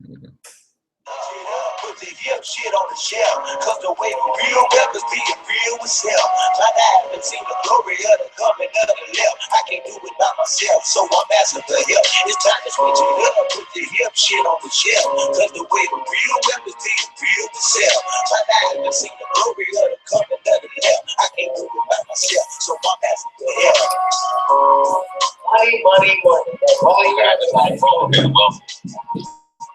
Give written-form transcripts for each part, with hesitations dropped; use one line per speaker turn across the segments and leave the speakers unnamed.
Here we go.
Put the hip shit on the shelf, cause the way the real rappers being real with self. Like I haven't seen the glory of the coming of the left. I can't do it by myself, so I'm asking for help. It's time to switch it up, put the hip shit on the shelf, cause the way the real rappers being real with self. Like I haven't seen the glory of the coming of the left. I can't do it by myself, so I'm asking for help. Money. Only got the money for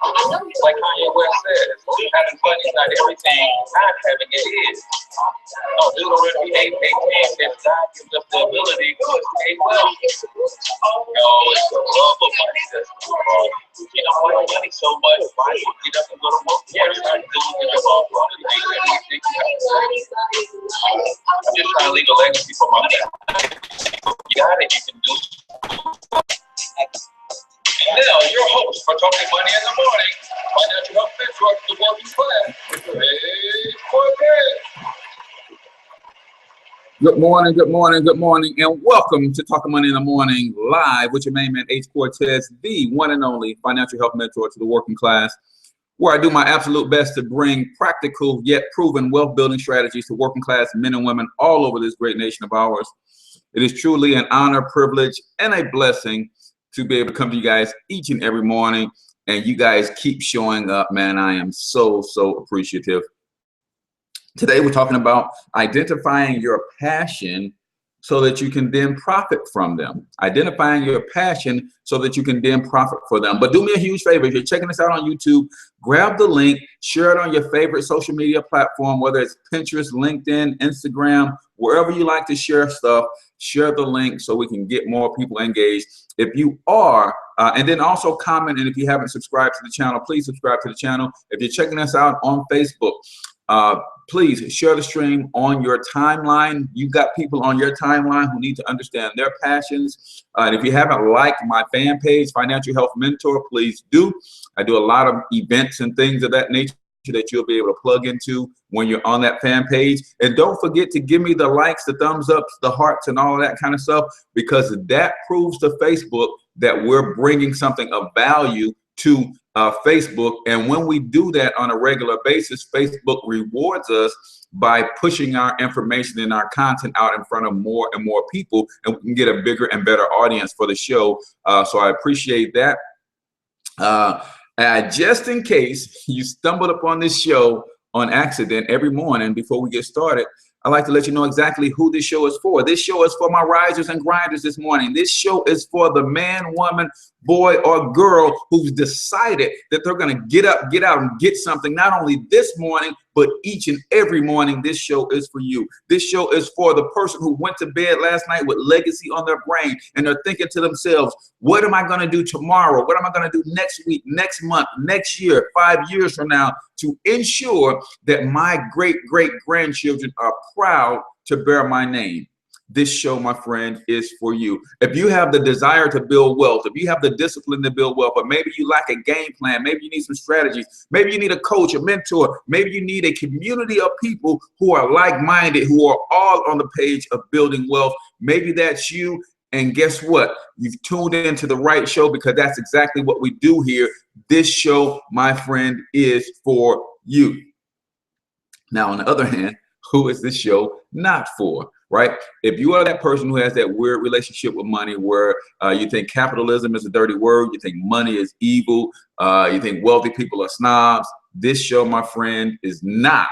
like Kanye West says, having fun is not everything, not having it is. No, dude already hate that God gives us the ability to hate well. No, it's the love of money that's wrong. You don't like money so much, why you get up and go to work? Yeah, trying to do it about one of the things that we think you have to say. I'm just trying to leave a legacy for my family. You got it, you can do it. And now, your host for Talking Money in the Morning, financial health mentor to the working class, Cortez.
Good morning, and welcome to Talking Money in the Morning, live with your main man, H. Cortez, the one and only financial health mentor to the working class, where I do my absolute best to bring practical yet proven wealth building strategies to working class men and women all over this great nation of ours. It is truly an honor, privilege, and a blessing to be able to come to you guys each and every morning, and you guys keep showing up, man. I am so appreciative. Today we're talking about identifying your passion so that you can then profit from them. Identifying your passion so that you can then profit for them. But do me a huge favor, if you're checking this out on YouTube, grab the link, share it on your favorite social media platform, whether it's Pinterest, LinkedIn, Instagram, wherever you like to share stuff, share the link so we can get more people engaged. If you are, and then also comment, and if you haven't subscribed to the channel, please subscribe to the channel. If you're checking us out on Facebook, please share the stream on your timeline. You've got people on your timeline who need to understand their passions. And if you haven't liked my fan page, Financial Health Mentor, please do. I do a lot of events and things of that nature that you'll be able to plug into when you're on that fan page. And don't forget to give me the likes, the thumbs ups, the hearts, and all of that kind of stuff, because that proves to Facebook that we're bringing something of value to Facebook. And when we do that on a regular basis, Facebook rewards us by pushing our information and our content out in front of more and more people, and we can get a bigger and better audience for the show. So I appreciate that. Just in case you stumbled upon this show on accident, every morning before we get started, I'd like to let you know exactly who this show is for. This show is for my risers and grinders this morning. This show is for the man, woman, boy, or girl who's decided that they're going to get up, get out, and get something, not only this morning, but each and every morning. This show is for you. This show is for the person who went to bed last night with legacy on their brain, and they're thinking to themselves, what am I going to do tomorrow? What am I going to do next week, next month, next year, 5 years from now, to ensure that my great-great-grandchildren are proud to bear my name? This show, my friend, is for you. If you have the desire to build wealth, if you have the discipline to build wealth, but maybe you lack a game plan, maybe you need some strategies, maybe you need a coach, a mentor, maybe you need a community of people who are like-minded, who are all on the page of building wealth, maybe that's you. And guess what? You've tuned into the right show, because that's exactly what we do here. This show, my friend, is for you. Now, on the other hand, who is this show not for? Right? If you are that person who has that weird relationship with money where you think capitalism is a dirty word, you think money is evil, you think wealthy people are snobs, this show, my friend, is not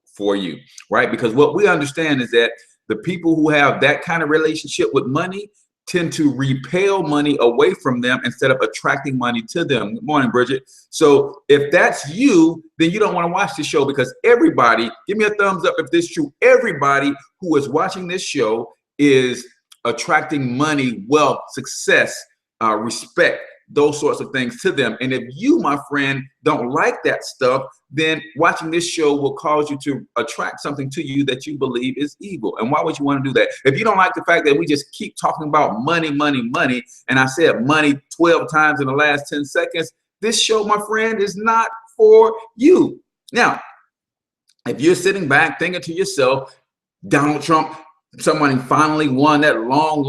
for you, right? Because what we understand is that the people who have that kind of relationship with money tend to repel money away from them instead of attracting money to them. Good morning, Bridget. So if that's you, then you don't want to watch the show, because everybody, give me a thumbs up if this is true, everybody who is watching this show is attracting money, wealth, success, respect, those sorts of things to them. And if you, my friend, don't like that stuff, then watching this show will cause you to attract something to you that you believe is evil. And why would you want to do that? If you don't like the fact that we just keep talking about money, and I said money 12 times in the last 10 seconds, this show, my friend, is not for you. Now, if you're sitting back thinking to yourself, Donald Trump, somebody finally won that long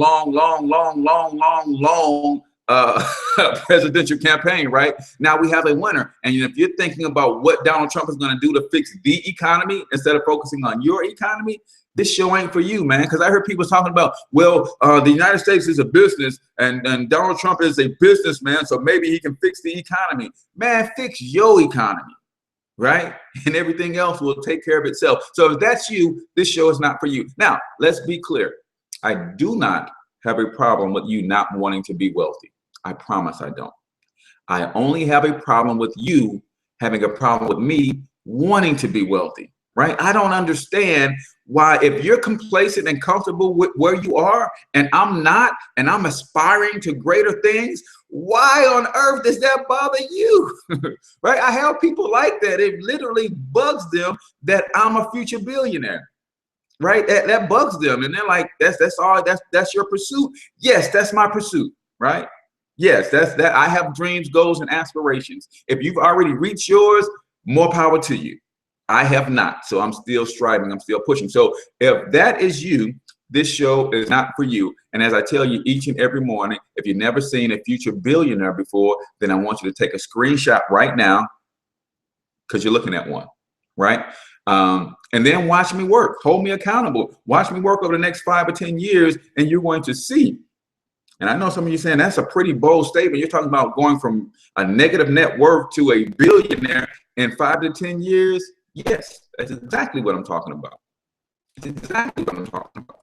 presidential campaign, right? Now we have a winner. And if you're thinking about what Donald Trump is going to do to fix the economy instead of focusing on your economy, this show ain't for you, man. Because I heard people talking about, well, the United States is a business and Donald Trump is a businessman, so maybe he can fix the economy. Man, fix your economy, right? And everything else will take care of itself. So if that's you, this show is not for you. Now, let's be clear. I do not have a problem with you not wanting to be wealthy. I promise I don't. I only have a problem with you having a problem with me wanting to be wealthy, right? I don't understand why, if you're complacent and comfortable with where you are and I'm not, and I'm aspiring to greater things, why on earth does that bother you? Right? I have people like that. It literally bugs them that I'm a future billionaire. Right? That bugs them. And they're like, that's your pursuit. Yes, that's my pursuit. Right? Yes, that's that. I have dreams, goals, and aspirations. If you've already reached yours, more power to you. I have not. So I'm still striving. I'm still pushing. So if that is you, this show is not for you. And as I tell you each and every morning, if you've never seen a future billionaire before, then I want you to take a screenshot right now, because you're looking at one, right? And then watch me work. Hold me accountable. Watch me work over the next 5 or 10 years, and you're going to see. And I know some of you saying that's a pretty bold statement. You're talking about going from a negative net worth to a billionaire in 5 to 10 years. Yes, that's exactly what I'm talking about. That's exactly what I'm talking about.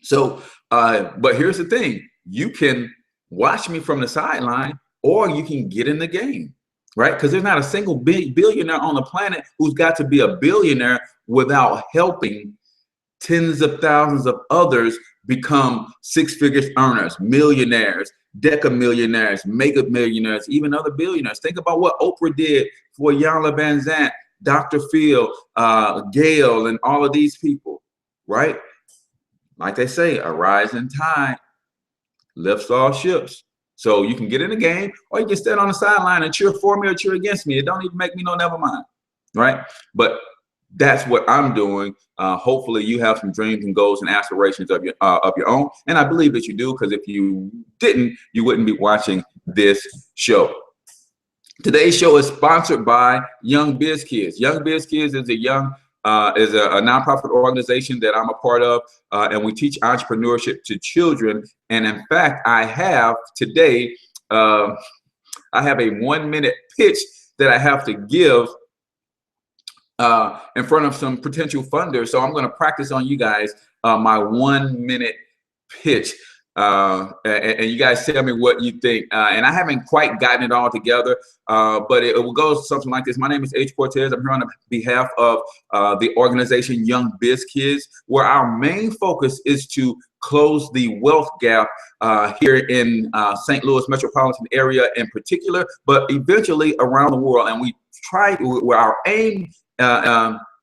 So, but here's the thing. You can watch me from the sideline, or you can get in the game, right? Because there's not a single billionaire on the planet who's got to be a billionaire without helping tens of thousands of others become six-figure earners, millionaires, decamillionaires, mega millionaires, even other billionaires. Think about what Oprah did for Iyanla Vanzant, Dr. Phil, Gail, and all of these people, right? Like they say, a rising tide lifts all ships. So you can get in the game, or you can stand on the sideline and cheer for me or cheer against me. It don't even make me know, never mind, right? But that's what I'm doing. Hopefully you have some dreams and goals and aspirations of your own. And I believe that you do, because if you didn't, you wouldn't be watching this show. Today's show is sponsored by Young Biz Kids. Young Biz Kids is a nonprofit organization that I'm a part of, and we teach entrepreneurship to children. And in fact, I have today, I have a 1-minute pitch that I have to give in front of some potential funders. So I'm going to practice on you guys my 1-minute pitch. And you guys tell me what you think. And I haven't quite gotten it all together, but it will go something like this. My name is H. Cortez. I'm here on behalf of the organization Young Biz Kids, where our main focus is to close the wealth gap here in St. Louis metropolitan area in particular, but eventually around the world. And we try to, where our aim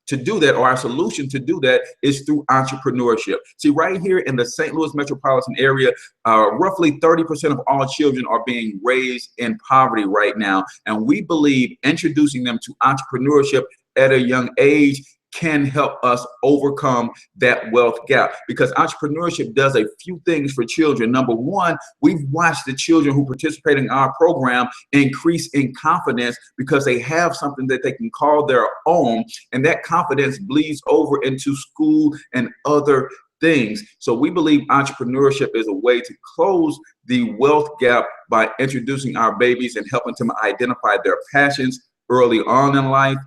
to do that, or our solution to do that, is through entrepreneurship. See, right here in the St. Louis metropolitan area, roughly 30% of all children are being raised in poverty right now. And we believe introducing them to entrepreneurship at a young age can help us overcome that wealth gap, because entrepreneurship does a few things for children. Number one, we've watched the children who participate in our program increase in confidence because they have something that they can call their own, and that confidence bleeds over into school and other things. So we believe entrepreneurship is a way to close the wealth gap by introducing our babies and helping them identify their passions early on in life.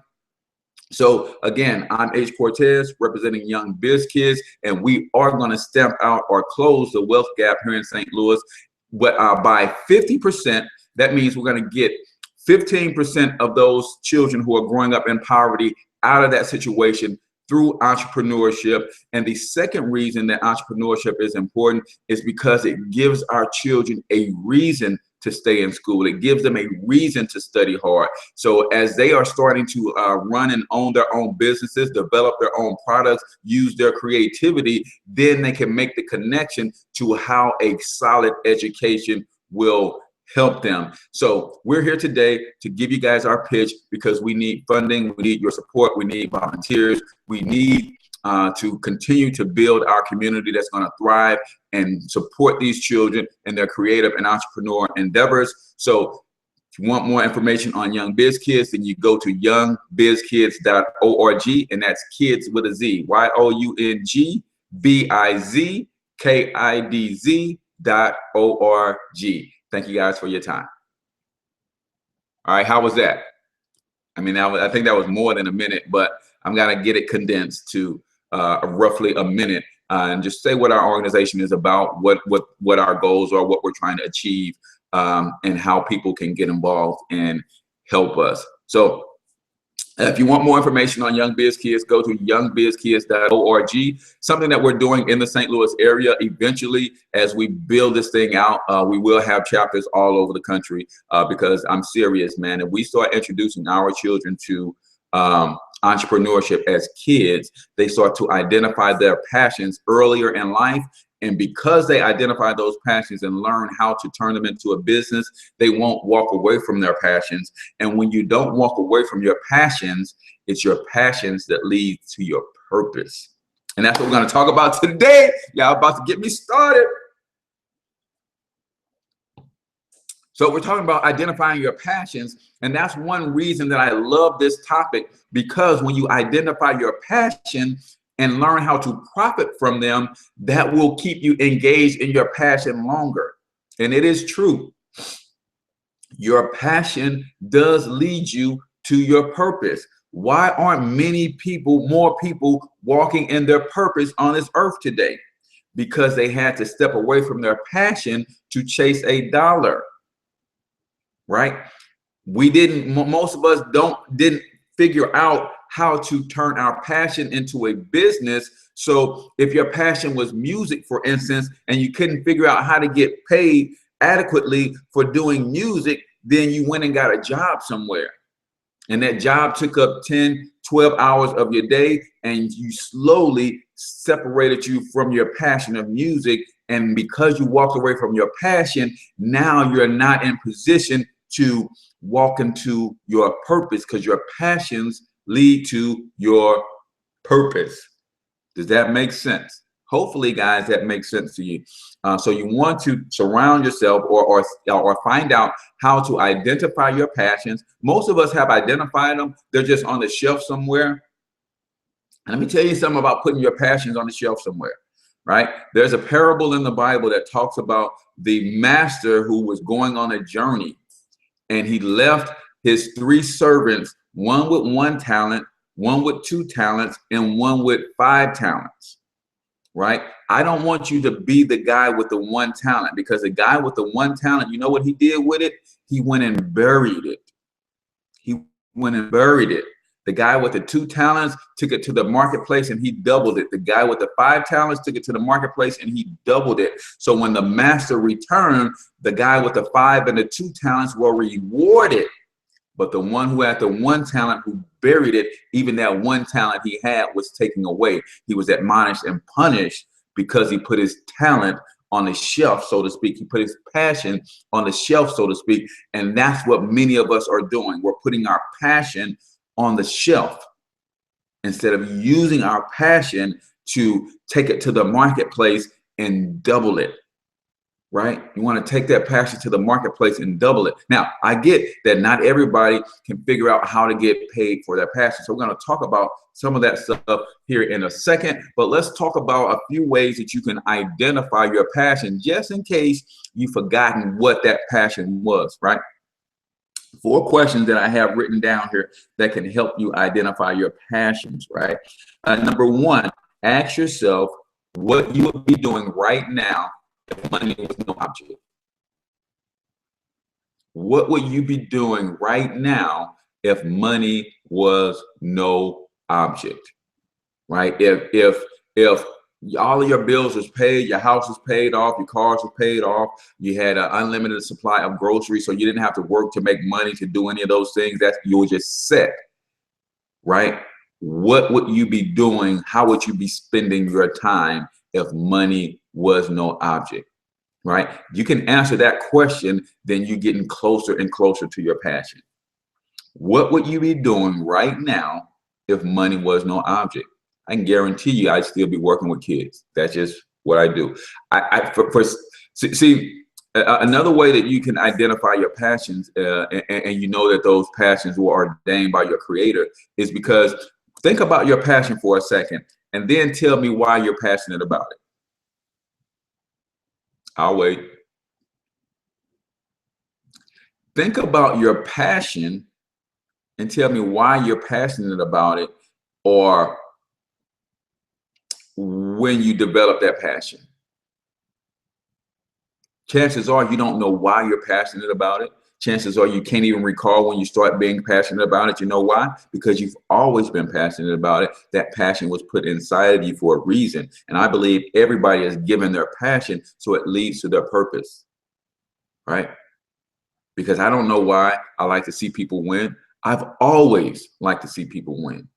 So again, I'm H. Cortez, representing Young Biz Kids, and we are going to stamp out or close the wealth gap here in St. Louis. But by 50%, that means we're going to get 15% of those children who are growing up in poverty out of that situation through entrepreneurship. And the second reason that entrepreneurship is important is because it gives our children a reason to stay in school. It gives them a reason to study hard. So as they are starting to run and own their own businesses, develop their own products, use their creativity, then they can make the connection to how a solid education will help them. So we're here today to give you guys our pitch, because we need funding, we need your support, we need volunteers, we need to continue to build our community that's going to thrive and support these children in their creative and entrepreneur endeavors. So if you want more information on Young Biz Kids, then you go to youngbizkids.org, and that's kids with a Z, youngbizkidz.org. Thank you guys for your time. All right, how was that? I mean, I think that was more than a minute, but I'm gonna get it condensed to roughly a minute, and just say what our organization is about, what our goals are, what we're trying to achieve, and how people can get involved and help us. So if you want more information on Young Biz Kids, go to youngbizkids.org. Something that we're doing in the St. Louis area, eventually, as we build this thing out, we will have chapters all over the country, because I'm serious, man. If we start introducing our children to entrepreneurship as kids, they start to identify their passions earlier in life. And because they identify those passions and learn how to turn them into a business, they won't walk away from their passions. And when you don't walk away from your passions, it's your passions that lead to your purpose. And that's what we're going to talk about today. Y'all about to get me started. So we're talking about identifying your passions. And that's one reason that I love this topic, because when you identify your passion and learn how to profit from them, that will keep you engaged in your passion longer. And it is true. Your passion does lead you to your purpose. Why aren't more people walking in their purpose on this earth today? Because they had to step away from their passion to chase a dollar, right? Most of us didn't figure out how to turn our passion into a business. So if your passion was music, for instance, and you couldn't figure out how to get paid adequately for doing music, then you went and got a job somewhere. And that job took up 10, 12 hours of your day, and you slowly separated you from your passion of music. And because you walked away from your passion, now you're not in position to walk into your purpose, because your passions lead to your purpose. Does that make sense? Hopefully, guys, that makes sense to you. So you want to surround yourself or find out how to identify your passions. Most of us have identified them. They're just on the shelf somewhere. And let me tell you something about putting your passions on the shelf somewhere, right? There's a parable in the Bible that talks about the master who was going on a journey, and he left his 3 servants, one with 1 talent, one with 2 talents, and one with 5 talents, right? I don't want you to be the guy with the 1 talent, because the guy with the 1 talent, you know what he did with it? He went and buried it. He went and buried it. The guy with the 2 talents took it to the marketplace and he doubled it. The guy with the 5 talents took it to the marketplace and he doubled it. So when the master returned, the guy with the 5 and the 2 talents were rewarded. But the one who had the 1 talent, who buried it, even that 1 talent he had was taken away. He was admonished and punished because he put his talent on the shelf, so to speak. He put his passion on the shelf, so to speak. And that's what many of us are doing. We're putting our passion on the shelf instead of using our passion to take it to the marketplace and double it. Right? You want to take that passion to the marketplace and double it. Now, I get that not everybody can figure out how to get paid for their passion. So we're going to talk about some of that stuff here in a second. But let's talk about a few ways that you can identify your passion, just in case you've forgotten what that passion was, right? 4 questions that I have written down here that can help you identify your passions, right? Number 1, ask yourself what you would be doing right now if money was no object. What would you be doing right now if money was no object? Right? If all of your bills was paid, your house was paid off, your cars were paid off, you had an unlimited supply of groceries, so you didn't have to work to make money to do any of those things, that you were just set, right? What would you be doing? How would you be spending your time if money was no object, right? You can answer that question, then you're getting closer and closer to your passion. What would you be doing right now if money was no object? I can guarantee you I'd still be working with kids. That's just what I do. Another way that you can identify your passions and you know that those passions were ordained by your creator is because think about your passion for a second and then tell me why you're passionate about it. I'll wait. Think about your passion and tell me why you're passionate about it, or when you develop that passion. Chances are you don't know why you're passionate about it. Chances are you can't even recall when you start being passionate about it. You know why? Because you've always been passionate about it. That passion was put inside of you for a reason. And I believe everybody is given their passion so it leads to their purpose, right? Because I don't know why I like to see people win. I've always liked to see people win,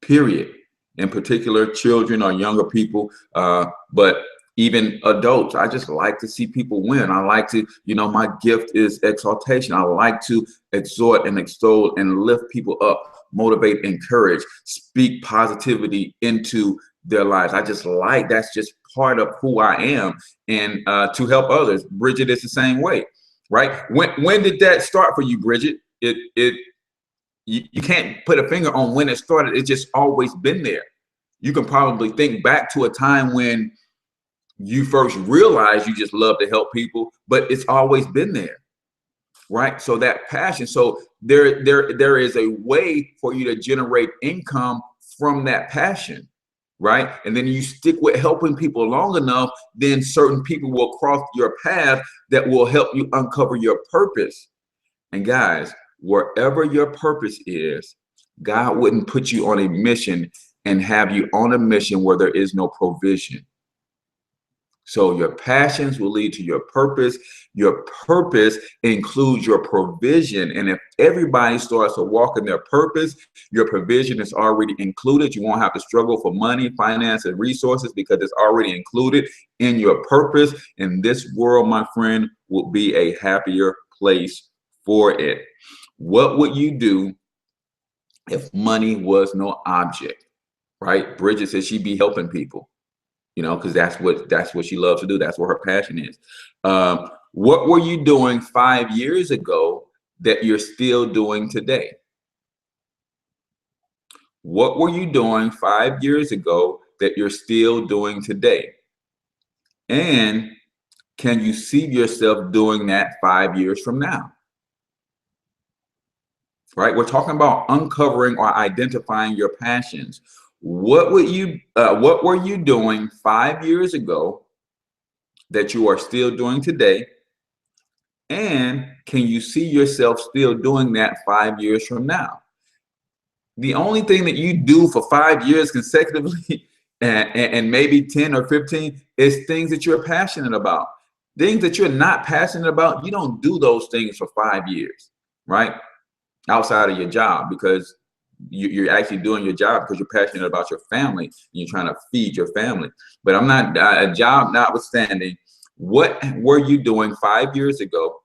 period. In particular, children or younger people, but even adults, I just like to see people win. I like to, you know, my gift is exaltation. I like to exhort and extol and lift people up, motivate, encourage, speak positivity into their lives. I just like, that's just part of who I am, and to help others. Bridget is the same way, right? When did that start for you, Bridget? You can't put a finger on when it started. It's just always been there. You can probably think back to a time when you first realized you just love to help people, but it's always been there, right? So that passion, so there is a way for you to generate income from that passion, right? And then you stick with helping people long enough, then certain people will cross your path that will help you uncover your purpose. And guys, wherever your purpose is, God wouldn't put you on a mission and have you on a mission where there is no provision. So your passions will lead to your purpose. Your purpose includes your provision. And if everybody starts to walk in their purpose, your provision is already included. You won't have to struggle for money, finance, and resources because it's already included in your purpose. And this world, my friend, will be a happier place for it. What would you do if money was no object, right? Bridget says she'd be helping people. You know, because that's what she loves to do. That's what her passion is. What were you doing 5 years ago that you're still doing today? What were you doing 5 years ago that you're still doing today? And can you see yourself doing that 5 years from now? Right? We're talking about uncovering or identifying your passions. What were you doing 5 years ago that you are still doing today? And can you see yourself still doing that 5 years from now? The only thing that you do for 5 years consecutively and maybe 10 or 15 is things that you're passionate about. Things that you're not passionate about, you don't do those things for 5 years, right? Outside of your job, because you're actually doing your job because you're passionate about your family and you're trying to feed your family. But I'm not, a job notwithstanding, what were you doing 5 years ago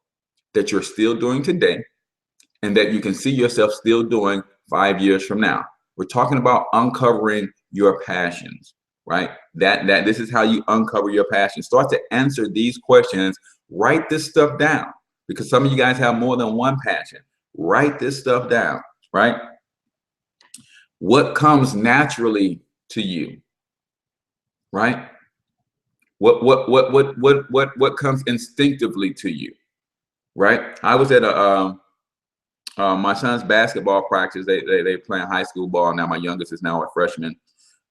that you're still doing today and that you can see yourself still doing 5 years from now? We're talking about uncovering your passions, right? This is how you uncover your passion. Start to answer these questions. Write this stuff down, because some of you guys have more than one passion. Write this stuff down, right? What comes naturally to you, right? What comes instinctively to you, right? I was at my son's basketball practice. They playing high school ball now. My youngest is now a freshman,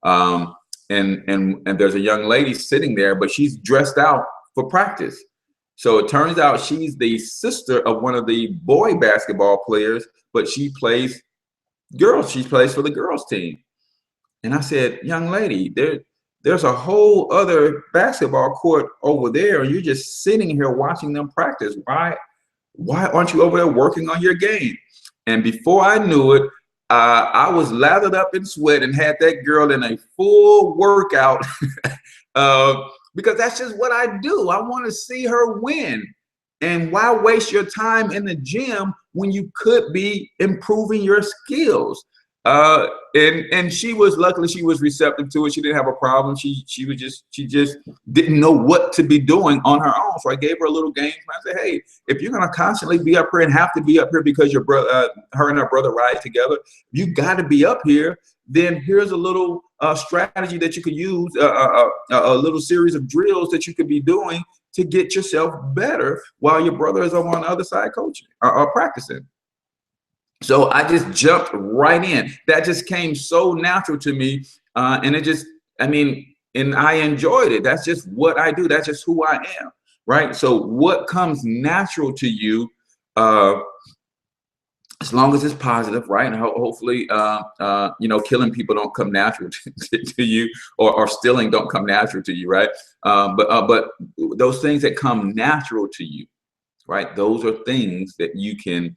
and there's a young lady sitting there, but she's dressed out for practice. So it turns out she's the sister of one of the boy basketball players, but she plays girls. She plays for the girls team. And I said, young lady, there's a whole other basketball court over there, and you're just sitting here watching them practice. Why aren't you over there working on your game? And before I knew it, I was lathered up in sweat and had that girl in a full workout because that's just what I do. I want to see her win. And why waste your time in the gym when you could be improving your skills? and she was, luckily she was receptive to it. She didn't have a problem. She just didn't know what to be doing on her own. So I gave her a little game. I said, hey, if you're gonna constantly be up here and have to be up here because your brother, her and her brother ride together, you got to be up here. Then here's a little strategy that you could use, a little series of drills that you could be doing to get yourself better while your brother is over on the other side coaching or practicing. So I just jumped right in. That just came so natural to me. And it just, I mean, and I enjoyed it. That's just what I do. That's just who I am, right? So what comes natural to you, as long as it's positive, right? And hopefully, you know, killing people don't come natural to you, or stealing don't come natural to you, right? But those things that come natural to you, right? Those are things that you can,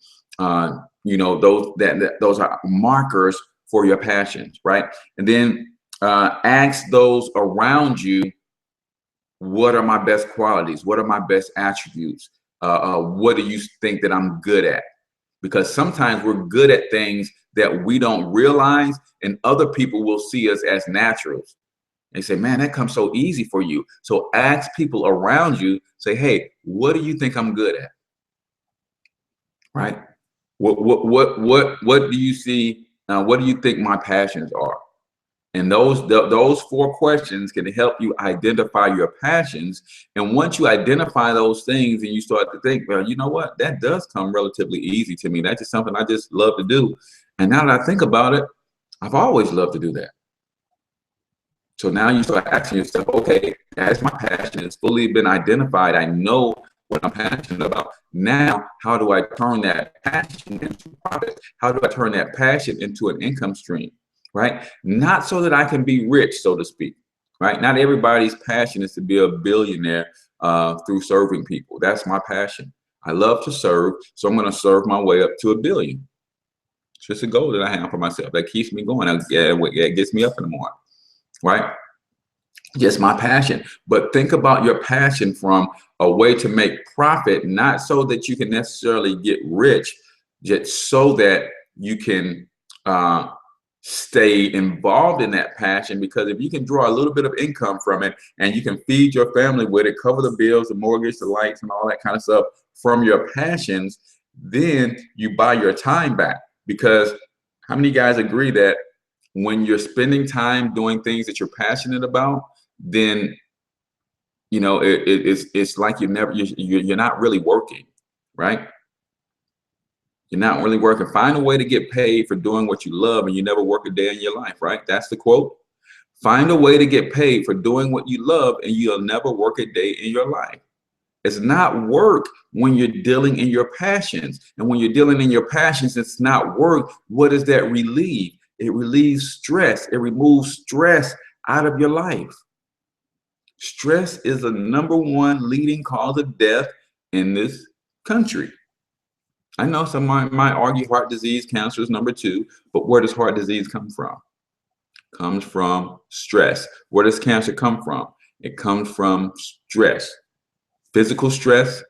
you know, those are markers for your passions, right? And then ask those around you, what are my best qualities? What are my best attributes? What do you think that I'm good at? Because sometimes we're good at things that we don't realize, and other people will see us as naturals. They say, man, that comes so easy for you. So ask people around you, say, hey, what do you think I'm good at? Right? What do you see? What do you think my passions are? And those 4 questions can help you identify your passions. And once you identify those things and you start to think, well, you know what, that does come relatively easy to me. That's just something I just love to do. And now that I think about it, I've always loved to do that. So now you start asking yourself, okay, that's my passion. It's fully been identified. I know what I'm passionate about. Now, how do I turn that passion into profit? How do I turn that passion into an income stream? Right? Not so that I can be rich, so to speak. Right? Not everybody's passion is to be a billionaire through serving people. That's my passion. I love to serve, so I'm going to serve my way up to $1 billion. It's just a goal that I have for myself that keeps me going. It gets me up in the morning. Right? Just my passion. But think about your passion from a way to make profit, not so that you can necessarily get rich, just so that you can stay involved in that passion. Because if you can draw a little bit of income from it and you can feed your family with it, cover the bills, the mortgage, the lights, and all that kind of stuff from your passions, then you buy your time back. Because how many guys agree that when you're spending time doing things that you're passionate about, then you know it's like you're not really working, right? You're not really working. Find a way to get paid for doing what you love, and you never work a day in your life, right? That's the quote. Find a way to get paid for doing what you love, and you'll never work a day in your life. It's not work when you're dealing in your passions. And when you're dealing in your passions, it's not work. What does that relieve? It relieves stress. It removes stress out of your life. Stress is the #1 leading cause of death in this country. I know some might argue heart disease, cancer is #2, but where does heart disease come from? It comes from stress. Where does cancer come from? It comes from stress. Physical stress.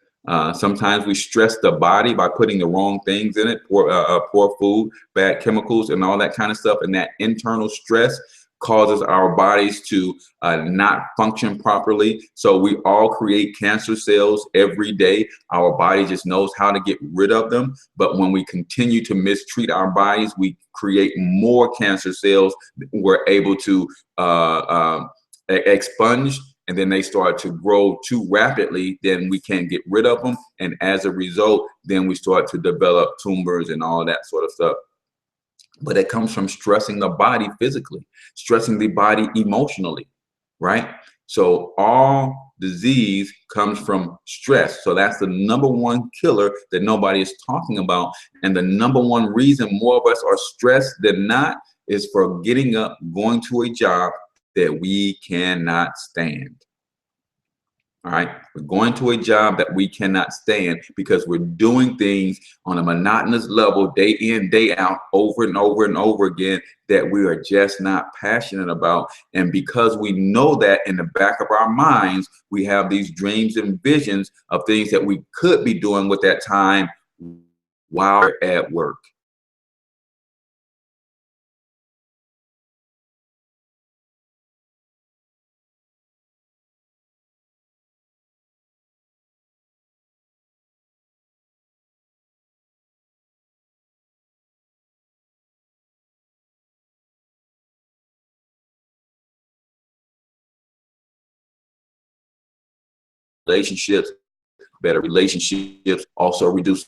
Sometimes we stress the body by putting the wrong things in it, poor food, bad chemicals, and all that kind of stuff. And that internal stress causes our bodies to not function properly. So we all create cancer cells every day. Our body just knows how to get rid of them. But when we continue to mistreat our bodies, we create more cancer cells. We're able to expunge, and then they start to grow too rapidly, then we can't get rid of them. And as a result, then we start to develop tumors and all that sort of stuff. But it comes from stressing the body physically, stressing the body emotionally, right? So all disease comes from stress. So that's the #1 killer that nobody is talking about. And the #1 reason more of us are stressed than not is for getting up, going to a job that we cannot stand. All right, we're going to a job that we cannot stand because we're doing things on a monotonous level, day in, day out, over and over and over again, that we are just not passionate about. And because we know that in the back of our minds, we have these dreams and visions of things that we could be doing with that time while we're at work. relationships. Better relationships also reduce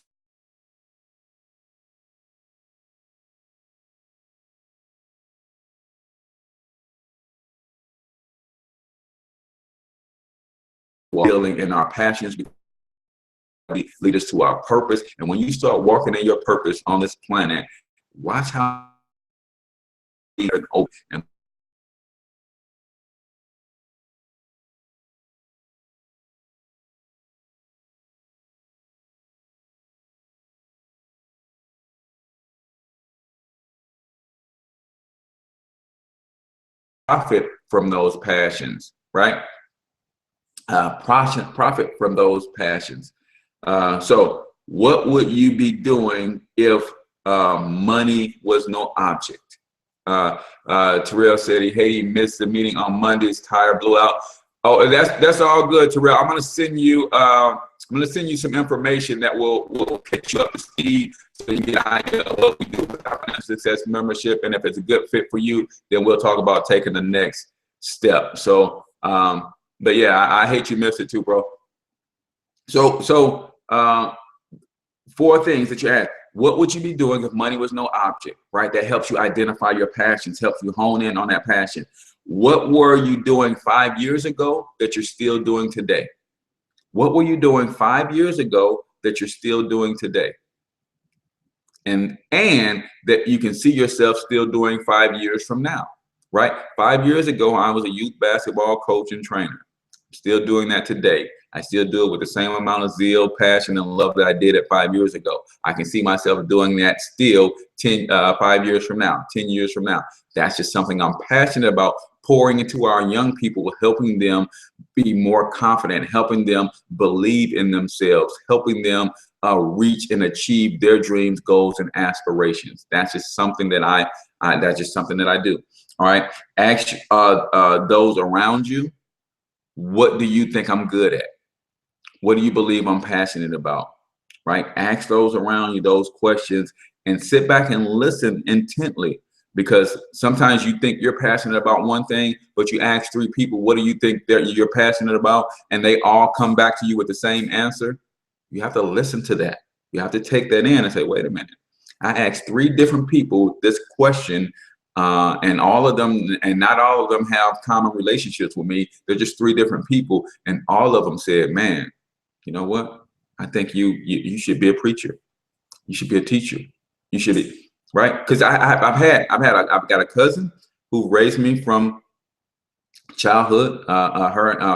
fulfilling in our passions, lead us to our purpose. And when you start walking in your purpose on this planet, watch how and profit from those passions, right? Profit from those passions. So what would you be doing if money was no object? Terrell said he missed the meeting on Monday's tire blew out. Oh, that's all good, Terrell. I'm gonna send you some information that will catch you up to speed so you can get an idea of what we do with our Financial Success membership, and if it's a good fit for you, then we'll talk about taking the next step. So but yeah, I hate you missed it too, bro. So 4 things that you asked. What would you be doing if money was no object, right? That helps you identify your passions, helps you hone in on that passion. What were you doing 5 years ago that you're still doing today? What were you doing 5 years ago that you're still doing today? And that you can see yourself still doing 5 years from now, right? 5 years ago, I was a youth basketball coach and trainer. I'm still doing that today. I still do it with the same amount of zeal, passion, and love that I did it 5 years ago. I can see myself doing that still 5 years from now, 10 years from now. That's just something I'm passionate about, pouring into our young people, helping them be more confident, helping them believe in themselves, helping them reach and achieve their dreams, goals, and aspirations. That's just something that I do. All right. Ask those around you, what do you think I'm good at? What do you believe I'm passionate about? Right? Ask those around you those questions and sit back and listen intently, because sometimes you think you're passionate about one thing, but you ask 3 people, what do you think that you're passionate about? And they all come back to you with the same answer. You have to listen to that. You have to take that in and say, wait a minute. I asked 3 different people this question, and all of them, and not all of them have common relationships with me. They're just 3 different people, and all of them said, man, you know what? I think you should be a preacher. You should be a teacher. You should be, right? Because I've got a cousin who raised me from childhood.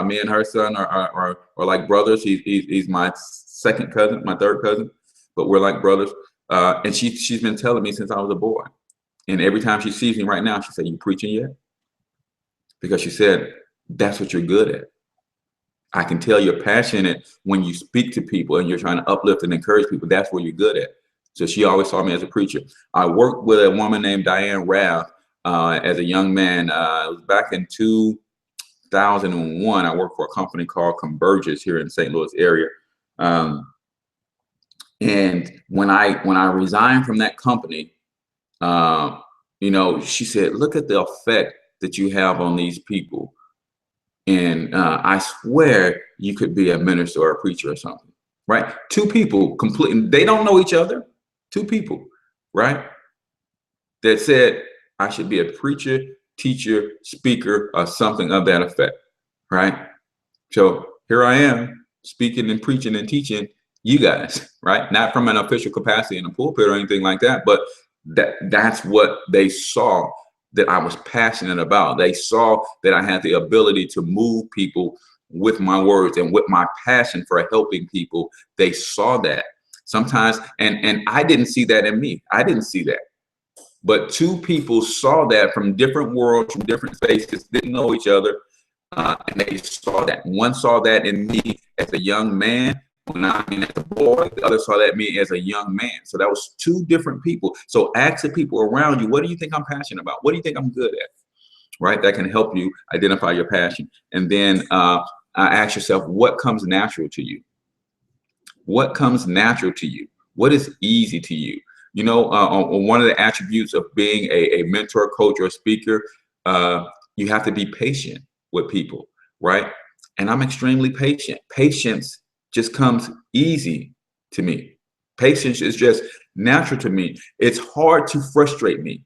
Me and her son are like brothers. He's my second cousin, my third cousin, but we're like brothers. And she's been telling me since I was a boy. And every time she sees me right now, she said, "You preaching yet?" Because she said, that's what you're good at. I can tell you're passionate when you speak to people and you're trying to uplift and encourage people. That's what you're good at. So she always saw me as a preacher. I worked with a woman named Diane Rath as a young man. It was back in 2001. I worked for a company called Convergence here in St. Louis area. And when I resigned from that company, you know, she said, look at the effect that you have on these people. And I swear you could be a minister or a preacher or something, right? 2 people completely, they don't know each other. 2 people, right? That said, I should be a preacher, teacher, speaker, or something of that effect, right? So here I am speaking and preaching and teaching you guys, right? Not from an official capacity in a pulpit or anything like that, but that's what they saw that I was passionate about. They saw that I had the ability to move people with my words and with my passion for helping people. They saw that sometimes, and I didn't see that in me. I didn't see that. But 2 people saw that from different worlds, from different spaces, didn't know each other, and they saw that. One saw that in me as a young man, when I mean as a boy. The other saw that in me as a young man. So that was 2 different people. So ask the people around you, what do you think I'm passionate about? What do you think I'm good at? Right? That can help you identify your passion. And then ask yourself, what comes natural to you? What comes natural to you? What is easy to you? You know, one of the attributes of being a mentor, coach, or speaker, you have to be patient with people, right? and I'm extremely patient. Patience just comes easy to me. Patience is just natural to me. It's hard to frustrate me,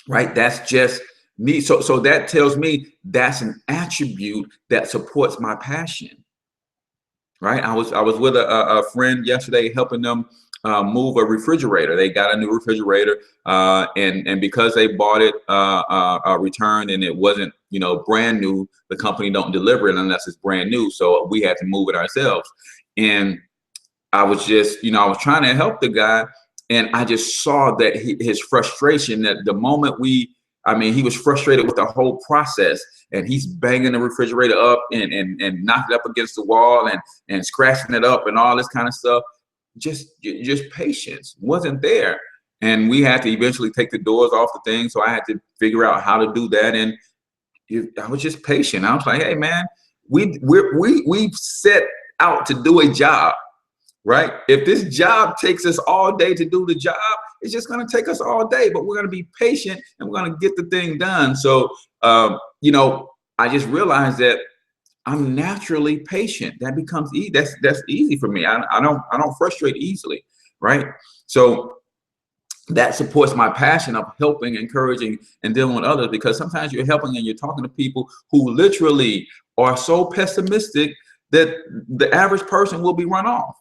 right? That's just me. So that tells me that's an attribute that supports my passion, right? I was with a friend yesterday helping them move a refrigerator. They got a new refrigerator, and because they bought it returned and it wasn't, you know, brand new, the company don't deliver it unless it's brand new. So we had to move it ourselves. And I was just, you know, I was trying to help the guy, and I just saw that his frustration, that the moment he was frustrated with the whole process, and he's banging the refrigerator up and knocking it up against the wall and scratching it up and all this kind of stuff. Just patience wasn't there. And we had to eventually take the doors off the thing. So I had to figure out how to do that. And I was just patient. I was like, hey man, we set out to do a job. Right? If this job takes us all day to do the job, it's just going to take us all day, but we're going to be patient and we're going to get the thing done. So, you know, I just realized that I'm naturally patient. That becomes easy. That's easy for me. I don't frustrate easily. Right? So that supports my passion of helping, encouraging, and dealing with others, because sometimes you're helping and you're talking to people who literally are so pessimistic that the average person will be run off.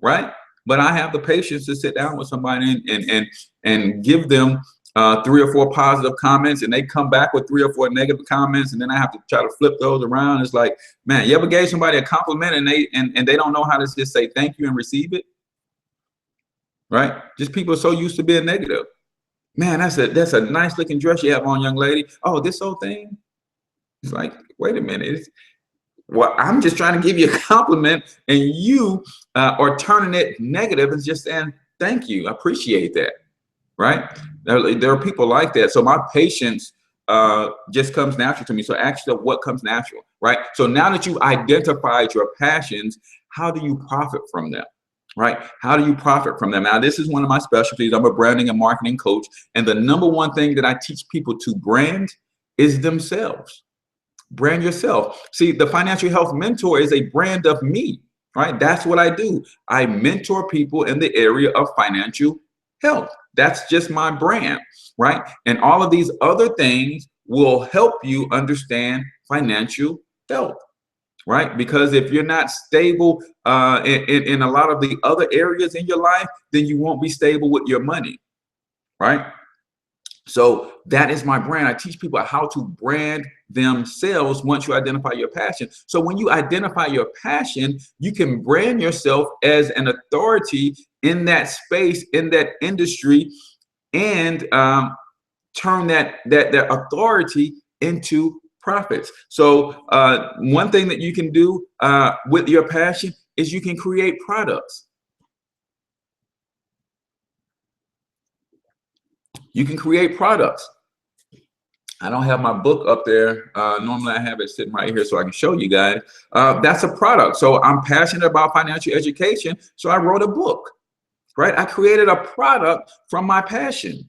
Right? But I have the patience to sit down with somebody and give them 3 or 4 positive comments, and they come back with 3 or 4 negative comments, and then I have to try to flip those around. It's like, man, you ever gave somebody a compliment and they don't know how to just say thank you and receive it? Right? Just people are so used to being negative. Man, that's a nice looking dress you have on, young lady. Oh, this whole thing? It's like, wait a minute. Well, I'm just trying to give you a compliment, and you are turning it negative and just saying, thank you, I appreciate that, right? There are people like that. So my patience just comes natural to me. So actually, what comes natural, right? So now that you've identified your passions, how do you profit from them, right? How do you profit from them? Now, this is one of my specialties. I'm a branding and marketing coach, and the number one thing that I teach people to brand is themselves. Brand yourself. See, the Financial Health Mentor is a brand of me, right? That's what I do. I mentor people in the area of financial health. That's just my brand, right? And all of these other things will help you understand financial health, right? Because if you're not stable in a lot of the other areas in your life, then you won't be stable with your money, right? So that is my brand. I teach people how to brand themselves once you identify your passion. So when you identify your passion, you can brand yourself as an authority in that space, in that industry, and turn that authority into profits. So one thing that you can do with your passion is you can create products. You can create products. I don't have my book up there. Normally I have it sitting right here so I can show you guys. That's a product. So I'm passionate about financial education. So I wrote a book, right? I created a product from my passion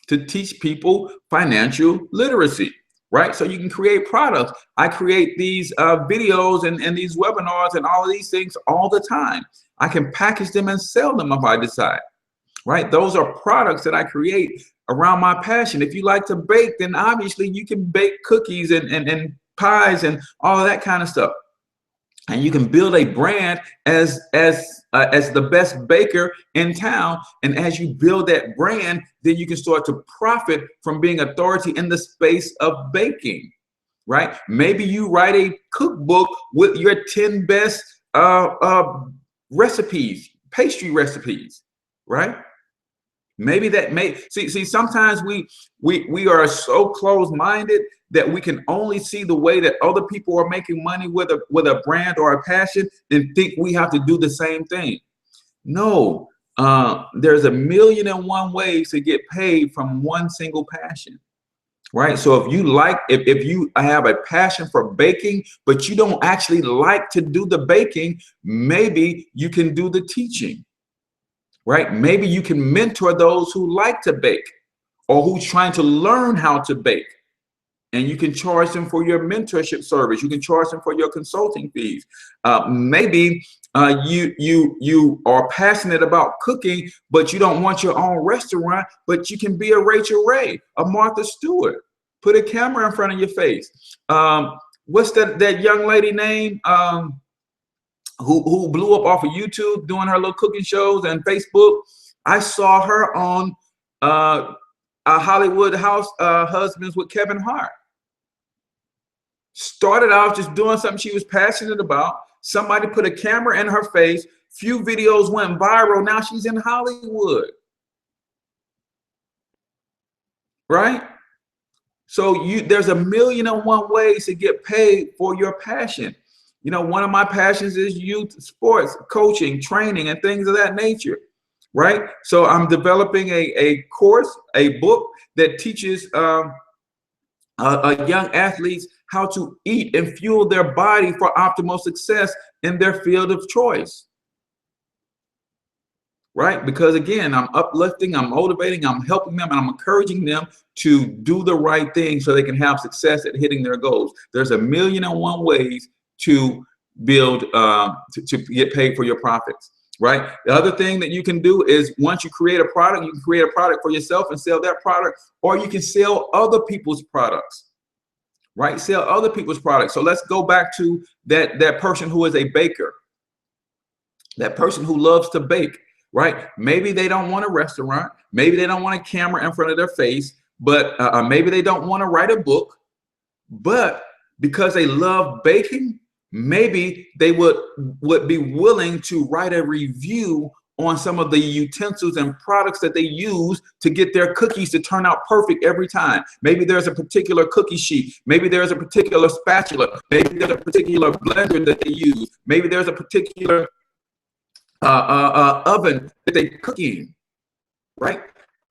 to teach people financial literacy, right? So you can create products. I create these videos and these webinars and all of these things all the time. I can package them and sell them if I decide. Right? Those are products that I create around my passion. If you like to bake, then obviously you can bake cookies and pies and all of that kind of stuff. And you can build a brand as the best baker in town. And as you build that brand, then you can start to profit from being authority in the space of baking, right? Maybe you write a cookbook with your 10 best recipes, pastry recipes, right? Maybe that may see sometimes we are so closed-minded that we can only see the way that other people are making money with a brand or a passion and think we have to do the same thing. No, there's 1,000,001 ways to get paid from one single passion, right? So if you have a passion for baking, but you don't actually like to do the baking, maybe you can do the teaching. Right? Maybe you can mentor those who like to bake or who's trying to learn how to bake. and you can charge them for your mentorship service. You can charge them for your consulting fees. Maybe you are passionate about cooking, but you don't want your own restaurant, but you can be a Rachel Ray, a Martha Stewart. Put a camera in front of your face. What's that young lady name who blew up off of YouTube doing her little cooking shows and Facebook? I saw her on a Hollywood House Husbands with Kevin Hart. Started out just doing something she was passionate about. Somebody put a camera in her face. Few videos went viral. Now she's in Hollywood. Right? So there's a million and one ways to get paid for your passion. You know, one of my passions is youth sports, coaching, training, and things of that nature. Right? So I'm developing a course, a book that teaches young athletes how to eat and fuel their body for optimal success in their field of choice. Right? Because again, I'm uplifting, I'm motivating, I'm helping them, and I'm encouraging them to do the right thing so they can have success at hitting their goals. There's a million and one ways to build, to get paid for your profits. Right? The other thing that you can do is once you create a product, you can create a product for yourself and sell that product, or you can sell other people's products. Right? Sell other people's products. So let's go back to that person who is a baker, that person who loves to bake. Right? Maybe they don't want a restaurant. Maybe they don't want a camera in front of their face, but maybe they don't want to write a book. But because they love baking, maybe they would be willing to write a review on some of the utensils and products that they use to get their cookies to turn out perfect every time. Maybe there's a particular cookie sheet. Maybe there's a particular spatula. Maybe there's a particular blender that they use. Maybe there's a particular oven that they cook in, right?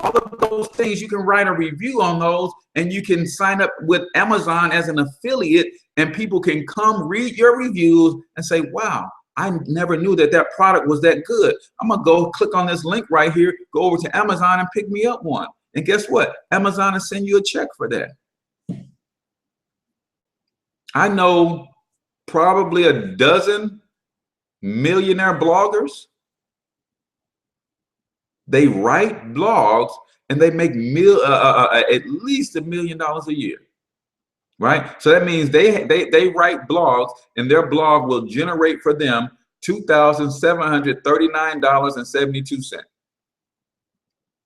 All of those things, you can write a review on those, and you can sign up with Amazon as an affiliate, and people can come read your reviews and say, wow, I never knew that product was that good. I'm gonna go click on this link right here, go over to Amazon and pick me up one. And guess what? Amazon will send you a check for that. I know probably a dozen millionaire bloggers. They write blogs and they make at least $1 million a year. Right? So that means they write blogs, and their blog will generate for them $2,739.72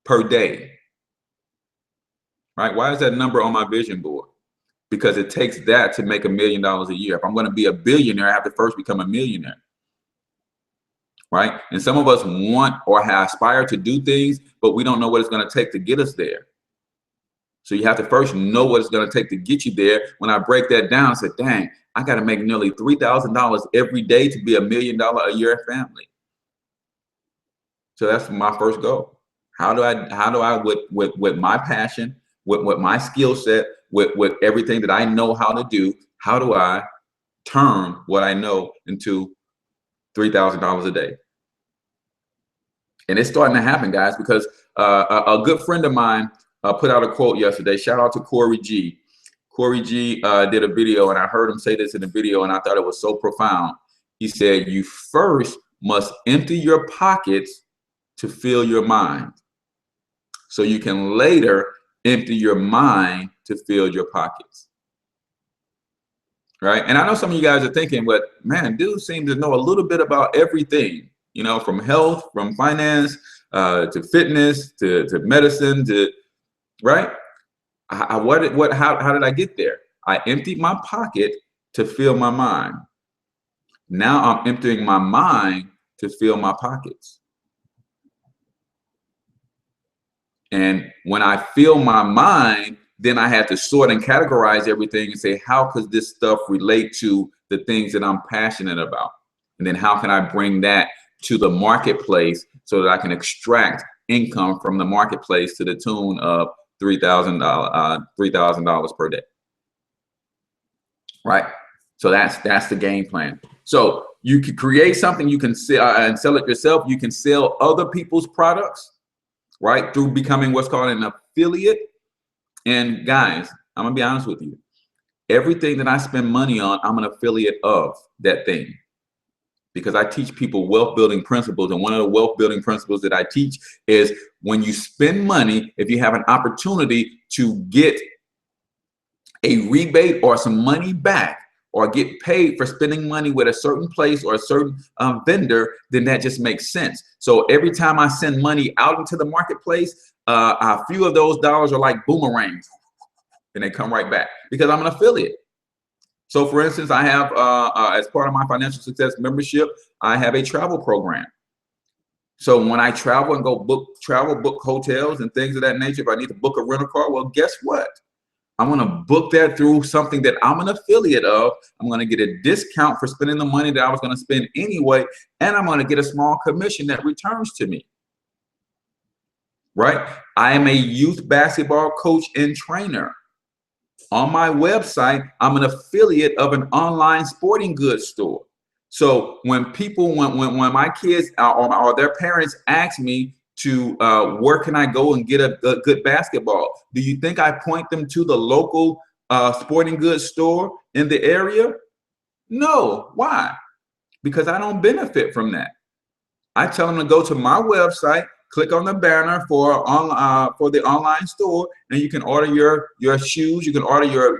per day. Right? Why is that number on my vision board? Because it takes that to make $1 million a year. If I'm going to be a billionaire, I have to first become a millionaire. Right? And some of us want or aspire to do things, but we don't know what it's going to take to get us there. So you have to first know what it's going to take to get you there. When I break that down, I said, dang, I got to make nearly $3,000 every day to be $1 million a year family. So that's my first goal. How do I with my passion, with my skill set, with everything that I know how to do, how do I turn what I know into $3,000 a day? And it's starting to happen, guys, because a good friend of mine put out a quote yesterday. Shout out to Corey G. Corey G did a video, and I heard him say this in the video, and I thought it was so profound. He said, you first must empty your pockets to fill your mind, so you can later empty your mind to fill your pockets. Right? And I know some of you guys are thinking, but man, dude seems to know a little bit about everything, you know, from health, from finance, to fitness, to medicine, to, right? How did I get there? I emptied my pocket to fill my mind. Now I'm emptying my mind to fill my pockets. And when I fill my mind, then I have to sort and categorize everything and say, how could this stuff relate to the things that I'm passionate about? And then how can I bring that to the marketplace so that I can extract income from the marketplace to the tune of $3,000 per day? Right? So that's the game plan. So you can create something, you can sell and sell it yourself. You can sell other people's products, right, through becoming what's called an affiliate. And guys, I'm gonna be honest with you. Everything that I spend money on, I'm an affiliate of that thing, because I teach people wealth building principles. And one of the wealth building principles that I teach is when you spend money, if you have an opportunity to get a rebate or some money back, or get paid for spending money with a certain place or a certain vendor, then that just makes sense. So every time I send money out into the marketplace, a few of those dollars are like boomerangs, and they come right back because I'm an affiliate. So for instance, I have, as part of my financial success membership, I have a travel program. So when I travel and go book hotels and things of that nature, if I need to book a rental car, well, guess what? I'm going to book that through something that I'm an affiliate of. I'm going to get a discount for spending the money that I was going to spend anyway, and I'm going to get a small commission that returns to me. Right? I am a youth basketball coach and trainer. On my website, I'm an affiliate of an online sporting goods store. So when people, when my kids or their parents ask me to where can I go and get a good basketball, do you think I point them to the local sporting goods store in the area? No. Why? Because I don't benefit from that. I tell them to go to my website, click on the banner for the online store, and you can order your shoes, you can order your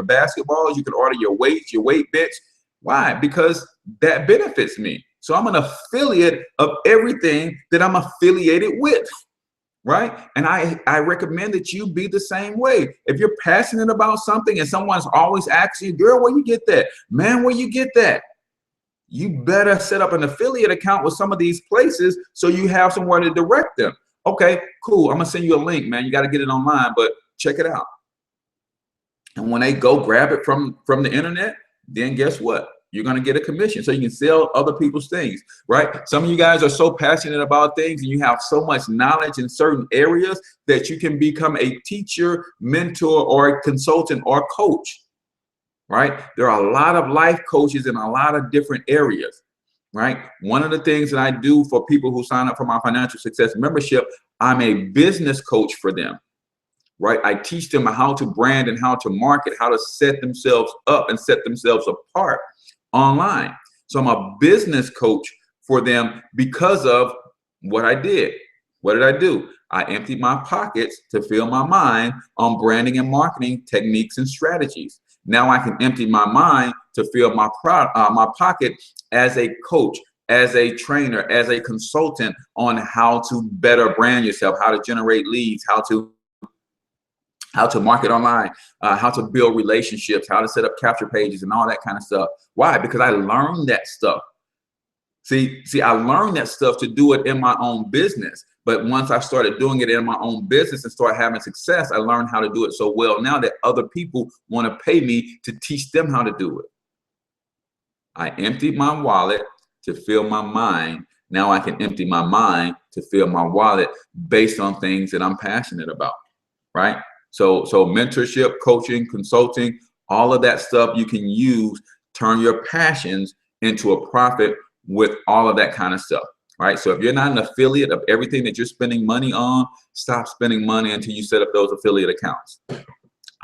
basketballs, you can order your weights, your weight bits. Why? Because that benefits me. So I'm an affiliate of everything that I'm affiliated with, right? And I recommend that you be the same way. If you're passionate about something and someone's always asking you, girl, where you get that? Man, where you get that? You better set up an affiliate account with some of these places so you have somewhere to direct them. Okay, cool. I'm gonna send you a link, man. You got to get it online, but check it out. And when they go grab it from the internet, then guess what? You're going to get a commission so you can sell other people's things, right? Some of you guys are so passionate about things and you have so much knowledge in certain areas that you can become a teacher, mentor, or a consultant or coach, right? There are a lot of life coaches in a lot of different areas, right? One of the things that I do for people who sign up for my financial success membership, I'm a business coach for them. Right? I teach them how to brand and how to market, how to set themselves up and set themselves apart online. So I'm a business coach for them because of what I did. What did I do? I emptied my pockets to fill my mind on branding and marketing techniques and strategies. Now I can empty my mind to fill my pocket as a coach, as a trainer, as a consultant on how to better brand yourself, how to generate leads, how to market online, how to build relationships, how to set up capture pages and all that kind of stuff. Why? Because I learned that stuff. See, I learned that stuff to do it in my own business. But once I started doing it in my own business and started having success, I learned how to do it so well now that other people want to pay me to teach them how to do it. I emptied my wallet to fill my mind. Now I can empty my mind to fill my wallet based on things that I'm passionate about, right? So mentorship, coaching, consulting, all of that stuff you can use, turn your passions into a profit with all of that kind of stuff, right? So if you're not an affiliate of everything that you're spending money on, stop spending money until you set up those affiliate accounts.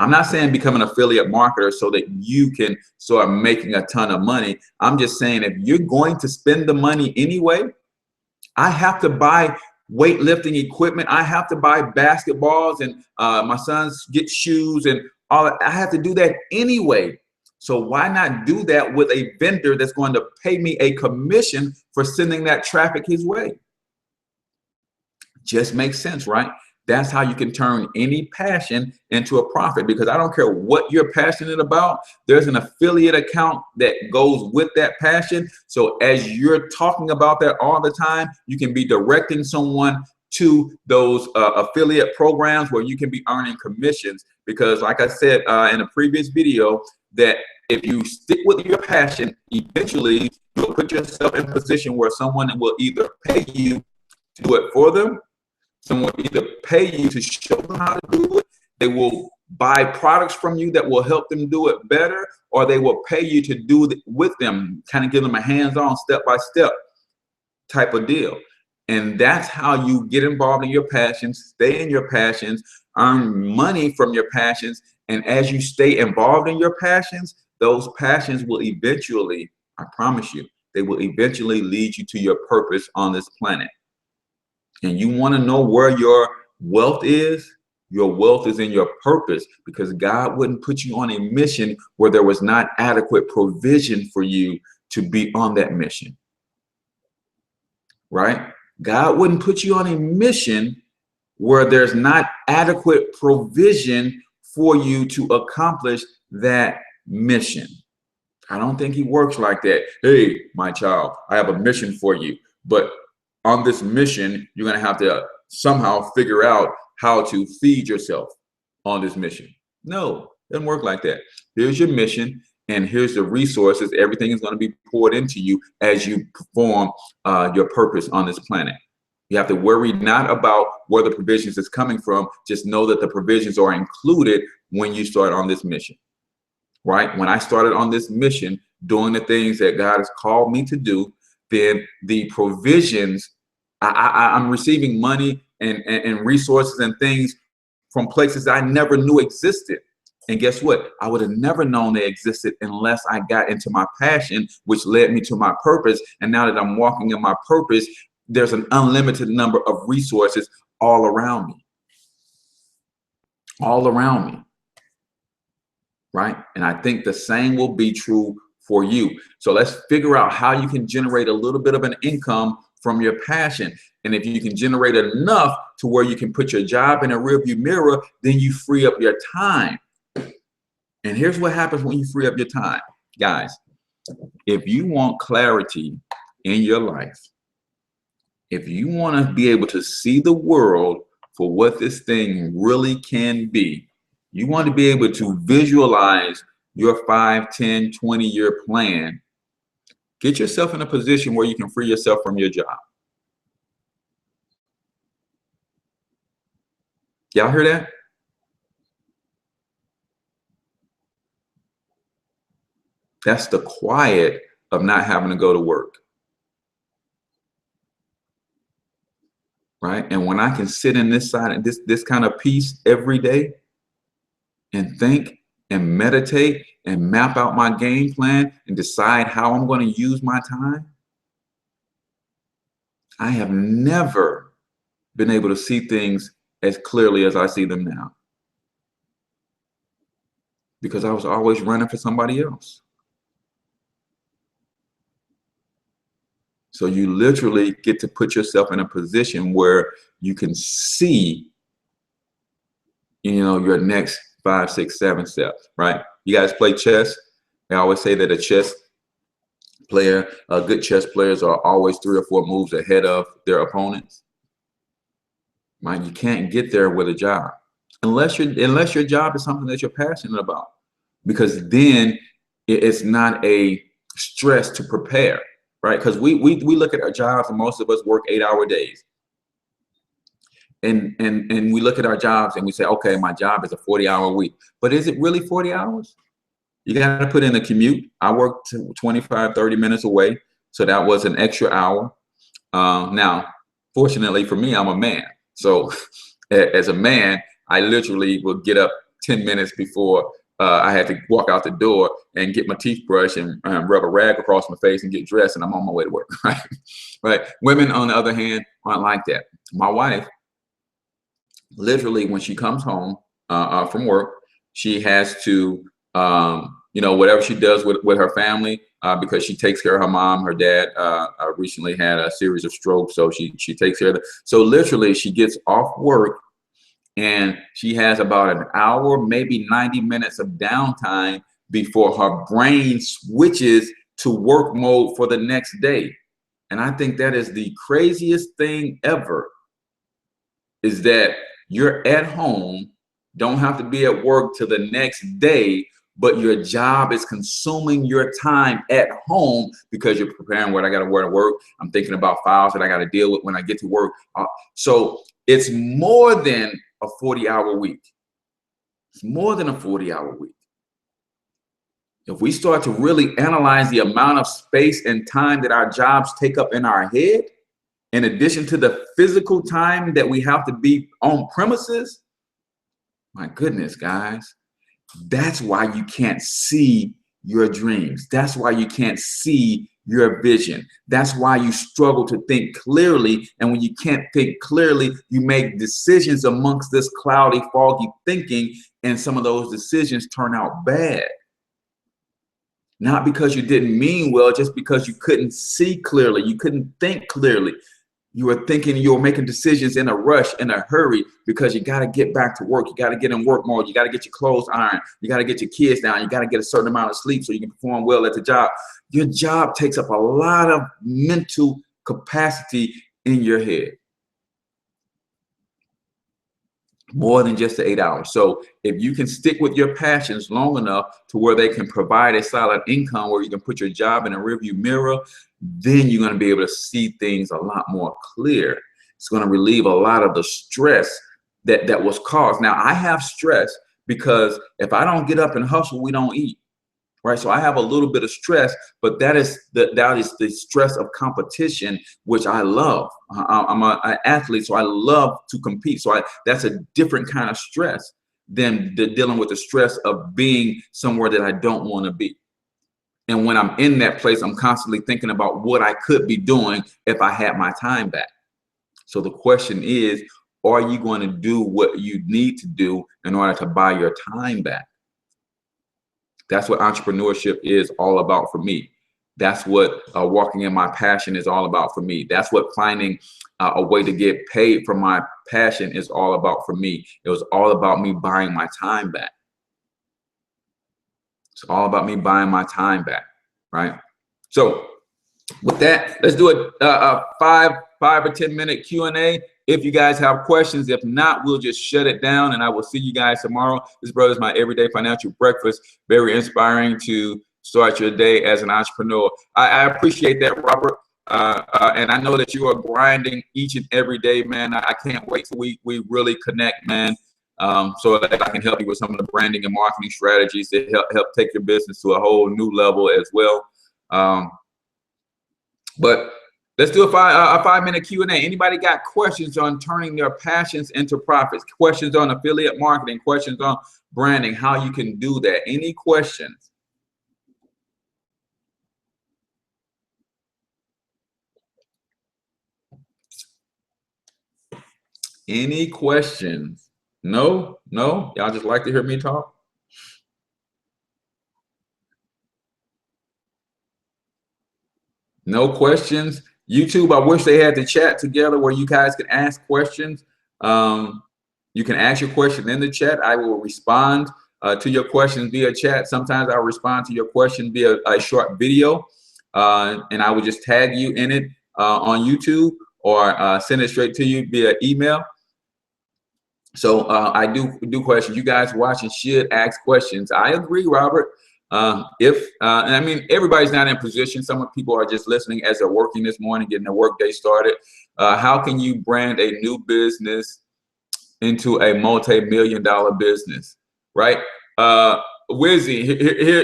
I'm not saying become an affiliate marketer so that you can start making a ton of money. I'm just saying if you're going to spend the money anyway, I have to buy weightlifting equipment. I have to buy basketballs and my sons get shoes and all that. I have to do that anyway. So why not do that with a vendor that's going to pay me a commission for sending that traffic his way? Just makes sense, right? That's how you can turn any passion into a profit, because I don't care what you're passionate about. There's an affiliate account that goes with that passion. So as you're talking about that all the time, you can be directing someone to those affiliate programs where you can be earning commissions. Because like I said in a previous video, that if you stick with your passion, eventually you'll put yourself in a position where someone will either pay you to do it for them. Someone will either pay you to show them how to do it. They will buy products from you that will help them do it better, or they will pay you to do it with them, kind of give them a hands-on, step-by-step type of deal. And that's how you get involved in your passions, stay in your passions, earn money from your passions, And as you stay involved in your passions, those passions will eventually, I promise you, they will eventually lead you to your purpose on this planet. And you want to know where your wealth is? Your wealth is in your purpose, because God wouldn't put you on a mission where there was not adequate provision for you to be on that mission. Right? God wouldn't put you on a mission where there's not adequate provision for you to accomplish that mission. I don't think he works like that. Hey, my child, I have a mission for you, but on this mission, you're going to have to somehow figure out how to feed yourself on this mission. No, it doesn't work like that. Here's your mission, and here's the resources. Everything is going to be poured into you as you perform your purpose on this planet. You have to worry not about where the provisions is coming from. Just know that the provisions are included when you start on this mission. Right? When I started on this mission, doing the things that God has called me to do, then the provisions, I'm receiving money and resources and things from places I never knew existed. And guess what? I would have never known they existed unless I got into my passion, which led me to my purpose. And now that I'm walking in my purpose, there's an unlimited number of resources all around me. All around me. Right? And I think the same will be true for you. So let's figure out how you can generate a little bit of an income from your passion. And if you can generate enough to where you can put your job in a rearview mirror, then you free up your time. And here's what happens when you free up your time, guys. If you want clarity in your life, if you want to be able to see the world for what this thing really can be, you want to be able to visualize your 5, 10, 20-year plan, get yourself in a position where you can free yourself from your job. Y'all hear that? That's the quiet of not having to go to work. Right? And when I can sit in this side, this kind of peace every day and think and meditate and map out my game plan and decide how I'm going to use my time, I have never been able to see things as clearly as I see them now. Because I was always running for somebody else. So you literally get to put yourself in a position where you can see, you know, your next 5, 6, 7 steps, right? You guys play chess. They always say that a chess player, good chess players are always 3 or 4 moves ahead of their opponents. Right? You can't get there with a job unless your job is something that you're passionate about, because then it's not a stress to prepare. Right? Because we look at our jobs, and most of us work 8-hour days. And we look at our jobs and we say, okay, my job is a 40-hour week. But is it really 40 hours? You got to put in a commute. I worked 25, 30 minutes away. So that was an extra hour. Now, fortunately for me, I'm a man. So as a man, I literally would get up 10 minutes before I had to walk out the door and get my teeth brushed and rub a rag across my face and get dressed, and I'm on my way to work. Right? Right? Women, on the other hand, aren't like that. My wife, literally, when she comes home from work, she has to, you know, whatever she does with her family, because she takes care of her mom. Her dad recently had a series of strokes, so she takes care of it. So literally, she gets off work, and she has about an hour, maybe 90 minutes of downtime before her brain switches to work mode for the next day. And I think that is the craziest thing ever, is that you're at home, don't have to be at work till the next day, but your job is consuming your time at home because you're preparing what I got to wear to work. I'm thinking about files that I got to deal with when I get to work. So it's more than a 40-hour week. It's more than a 40-hour week. If we start to really analyze the amount of space and time that our jobs take up in our head, in addition to the physical time that we have to be on premises, my goodness, guys, That's why you can't see your dreams. That's why you can't see your vision. That's why you struggle to think clearly. And when you can't think clearly, you make decisions amongst this cloudy, foggy thinking, and some of those decisions turn out bad. Not because you didn't mean well, just because you couldn't see clearly. You couldn't think clearly. You were thinking, you were making decisions in a rush, in a hurry, because you got to get back to work. You got to get in work mode. You got to get your clothes ironed. You got to get your kids down. You got to get a certain amount of sleep so you can perform well at the job. Your job takes up a lot of mental capacity in your head. More than just the 8 hours. So if you can stick with your passions long enough to where they can provide a solid income where you can put your job in a rearview mirror, then you're going to be able to see things a lot more clear. It's going to relieve a lot of the stress that was caused. Now, I have stress because if I don't get up and hustle, we don't eat. Right, so I have a little bit of stress, but that is the stress of competition, which I love. I'm an athlete, so I love to compete. So that's a different kind of stress than dealing with the stress of being somewhere that I don't want to be. And when I'm in that place, I'm constantly thinking about what I could be doing if I had my time back. So the question is, are you going to do what you need to do in order to buy your time back? That's what entrepreneurship is all about for me. That's what walking in my passion is all about for me. That's what finding a way to get paid for my passion is all about for me. It was all about me buying my time back. It's all about me buying my time back, right? So with that, let's do a 5 or 10 minute Q&A. If you guys have questions, if not, we'll just shut it down and I will see you guys tomorrow. This, brother, is my everyday financial breakfast. Very inspiring to start your day as an entrepreneur. I appreciate that, Robert. And I know that you are grinding each and every day, man. I can't wait till we really connect, man. So that I can help you with some of the branding and marketing strategies that help take your business to a whole new level as well. But let's do a 5 minute Q&A. Anybody got questions on turning their passions into profits? Questions on affiliate marketing? Questions on branding? How you can do that? Any questions? Any questions? No? No? Y'all just like to hear me talk? No questions? YouTube, I wish they had the chat together where you guys can ask questions. You can ask your question in the chat. I will respond to your questions via chat. Sometimes I'll respond to your question via a short video, and I will just tag you in it on YouTube or send it straight to you via email. So I do questions. You guys watching should ask questions. I agree, Robert. And I mean, everybody's not in position. Some people are just listening as they're working this morning, getting their work day started. How can you brand a new business into a multi-million-dollar business, right? Wizzy,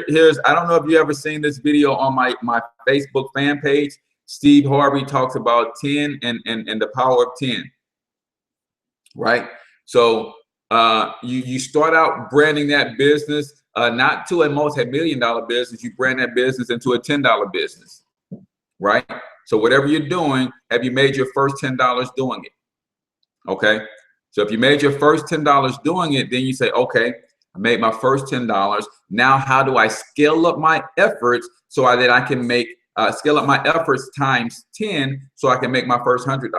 here's, I don't know if you ever seen this video on my Facebook fan page. Steve Harvey talks about 10 and the power of 10, right? So you start out branding that business, not to a multi-million-dollar business. You brand that business into a $10 business, right? So whatever you're doing, have you made your first $10 doing it? Okay. So if you made your first $10 doing it, then you say, okay, I made my first $10. Now, how do I scale up my efforts so that I can make scale up my efforts times 10 so I can make my first $100,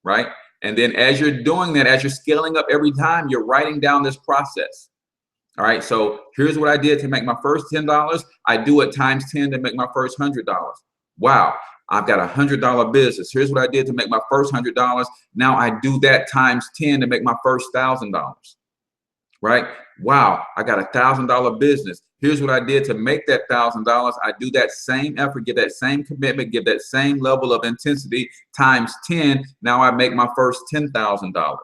right? And then as you're doing that, as you're scaling up every time, you're writing down this process. All right, so here's what I did to make my first $10. I do it times 10 to make my first $100. Wow, I've got a $100 business. Here's what I did to make my first $100. Now I do that times 10 to make my first $1,000. Right? Wow, I got a $1,000 business. Here's what I did to make that $1,000. I do that same effort, give that same commitment, give that same level of intensity times 10. Now I make my first $10,000.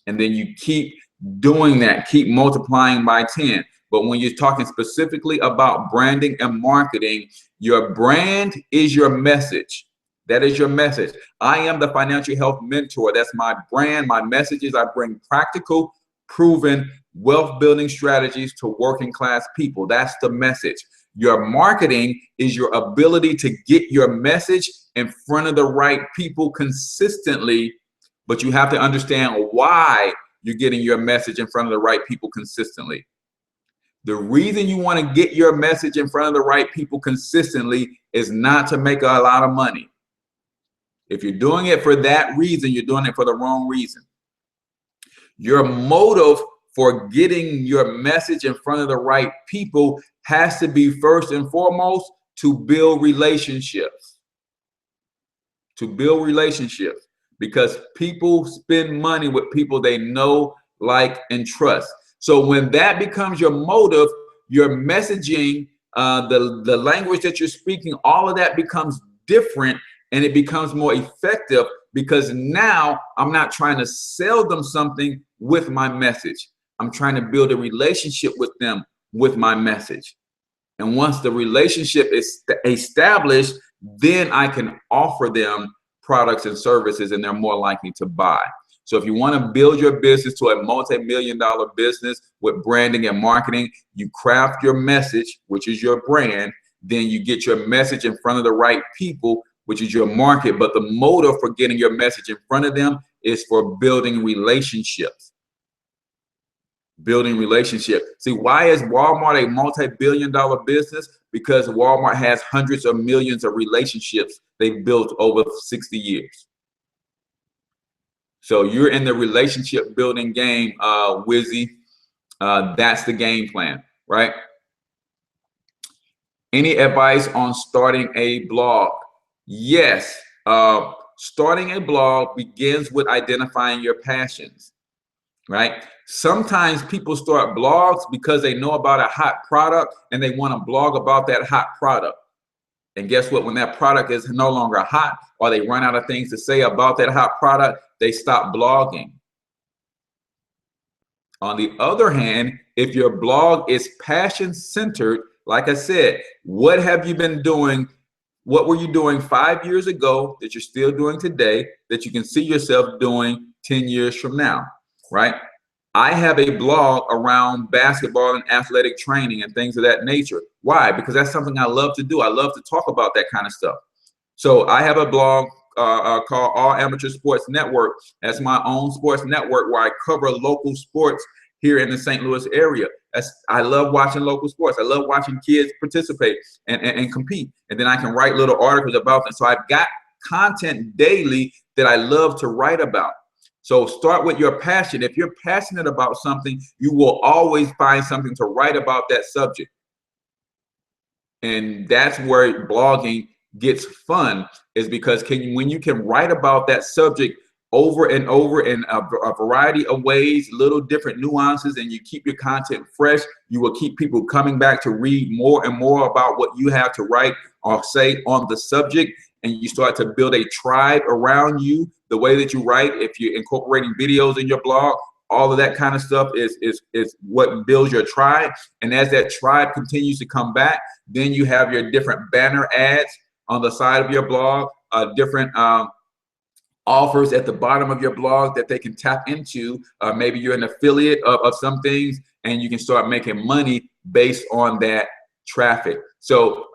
And then you keep doing that, keep multiplying by 10. But when you're talking specifically about branding and marketing, your brand is your message. That is your message. I am the financial health mentor. That's my brand. My message is I bring practical, proven wealth building strategies to working class people. That's the message. Your marketing is your ability to get your message in front of the right people consistently, but you have to understand why you're getting your message in front of the right people consistently. The reason you want to get your message in front of the right people consistently is not to make a lot of money. If you're doing it for that reason, you're doing it for the wrong reason. Your motive for getting your message in front of the right people has to be first and foremost to build relationships. To build relationships, because people spend money with people they know, like, and trust. So when that becomes your motive, your messaging, the language that you're speaking, all of that becomes different and it becomes more effective, because now I'm not trying to sell them something with my message. I'm trying to build a relationship with them with my message. And once the relationship is established, then I can offer them products and services and they're more likely to buy. So if you want to build your business to a multi-million-dollar business with branding and marketing, you craft your message, which is your brand, then you get your message in front of the right people, which is your market. But the motive for getting your message in front of them is for building relationships. Building relationship. See, why is Walmart a multi-billion-dollar business? Because Walmart has hundreds of millions of relationships they've built over 60 years. So you're in the relationship building game, Wizzy. That's the game plan, right? Any advice on starting a blog? Yes. Starting a blog begins with identifying your passions, right? Sometimes people start blogs because they know about a hot product and they want to blog about that hot product. And guess what? When that product is no longer hot or they run out of things to say about that hot product, they stop blogging. On the other hand, if your blog is passion centered, like I said, what have you been doing? What were you doing 5 years ago that you're still doing today that you can see yourself doing 10 years from now, right? I have a blog around basketball and athletic training and things of that nature. Why? Because that's something I love to do. I love to talk about that kind of stuff. So I have a blog called All Amateur Sports Network. That's my own sports network where I cover local sports here in the St. Louis area. I love watching local sports. I love watching kids participate and compete. And then I can write little articles about them. So I've got content daily that I love to write about. So start with your passion. If you're passionate about something, you will always find something to write about that subject. And that's where blogging gets fun, is because when you can write about that subject over and over in a variety of ways, little different nuances, and you keep your content fresh, you will keep people coming back to read more and more about what you have to write or say on the subject. And you start to build a tribe around you. The way that you write, if you're incorporating videos in your blog, all of that kind of stuff is what builds your tribe. And as that tribe continues to come back, then you have your different banner ads on the side of your blog, different offers at the bottom of your blog that they can tap into. Maybe you're an affiliate of some things, and you can start making money based on that traffic. So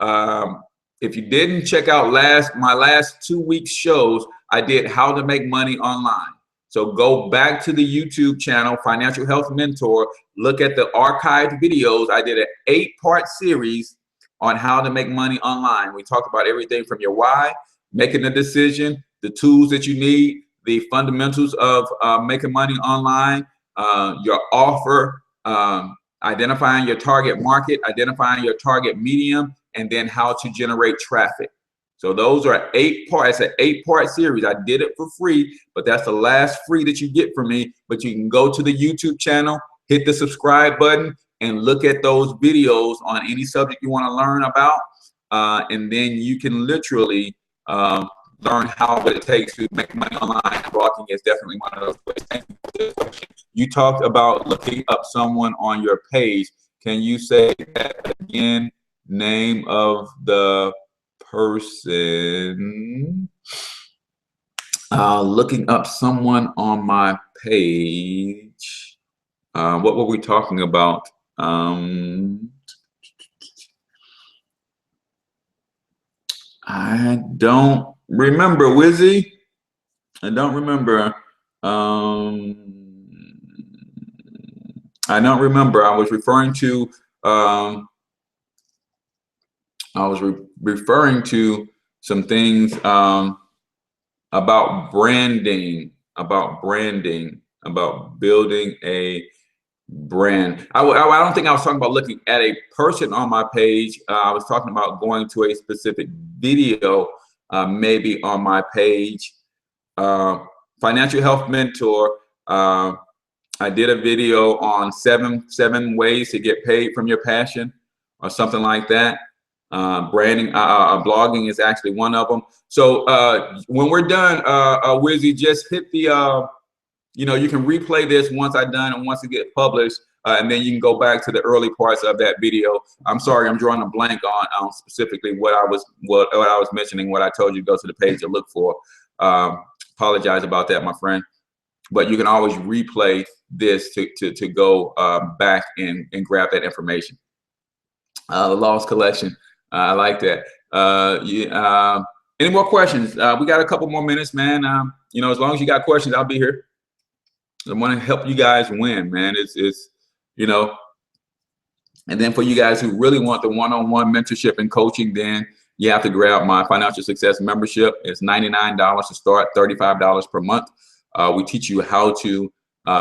if you didn't check out my last 2 weeks shows, I did how to make money online. So go back to the YouTube channel, Financial Health Mentor, look at the archived videos. I did an 8-part series on how to make money online. We talked about everything from your why, making a decision, the tools that you need, the fundamentals of making money online, your offer, identifying your target market, identifying your target medium, and then how to generate traffic. So those are 8 parts. It's an 8-part series. I did it for free, but that's the last free that you get from me. But you can go to the YouTube channel, hit the subscribe button, and look at those videos on any subject you want to learn about. And then you can literally learn what it takes to make money online. Blogging is definitely one of those ways. Thank you for this question. You talked about looking up someone on your page. Can you say that again? Name of the person. Looking up someone on my page. What were we talking about? I don't remember, Wizzy. I don't remember. I don't remember. I was referring to. Referring to some things about branding, about building a brand. I don't think I was talking about looking at a person on my page. I was talking about going to a specific video, maybe on my page. Financial Health Mentor. I did a video on seven ways to get paid from your passion, or something like that. Branding, blogging is actually one of them. So when we're done, Wizzy, just hit the, you know, you can replay this once I'm done and once it gets published, and then you can go back to the early parts of that video. I'm sorry, I'm drawing a blank on specifically what I was mentioning, what I told you to go to the page to look for. Apologize about that, my friend. But you can always replay this to go back and grab that information. The Lost Collection. I like that. Any more questions? We got a couple more minutes, man. You know, as long as you got questions, I'll be here. I want to help you guys win, man. It's you know, and then for you guys who really want the one-on-one mentorship and coaching, then you have to grab my Financial Success membership. It's $99 to start, $35 per month. We teach you how to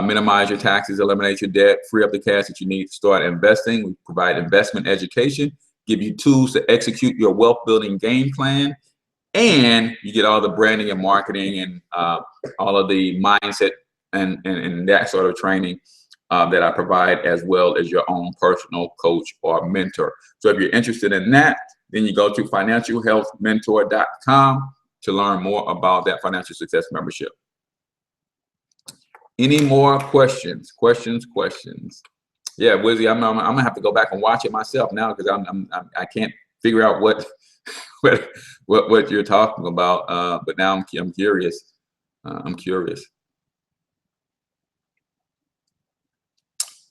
minimize your taxes, eliminate your debt, free up the cash that you need to start investing. We provide investment education, give you tools to execute your wealth building game plan, and you get all the branding and marketing and all of the mindset and that sort of training that I provide, as well as your own personal coach or mentor. So if you're interested in that, then you go to financialhealthmentor.com to learn more about that Financial Success membership. Any more questions? Questions? Yeah, Wizzy, I'm gonna have to go back and watch it myself now, because I can't figure out what you're talking about. But now I'm curious.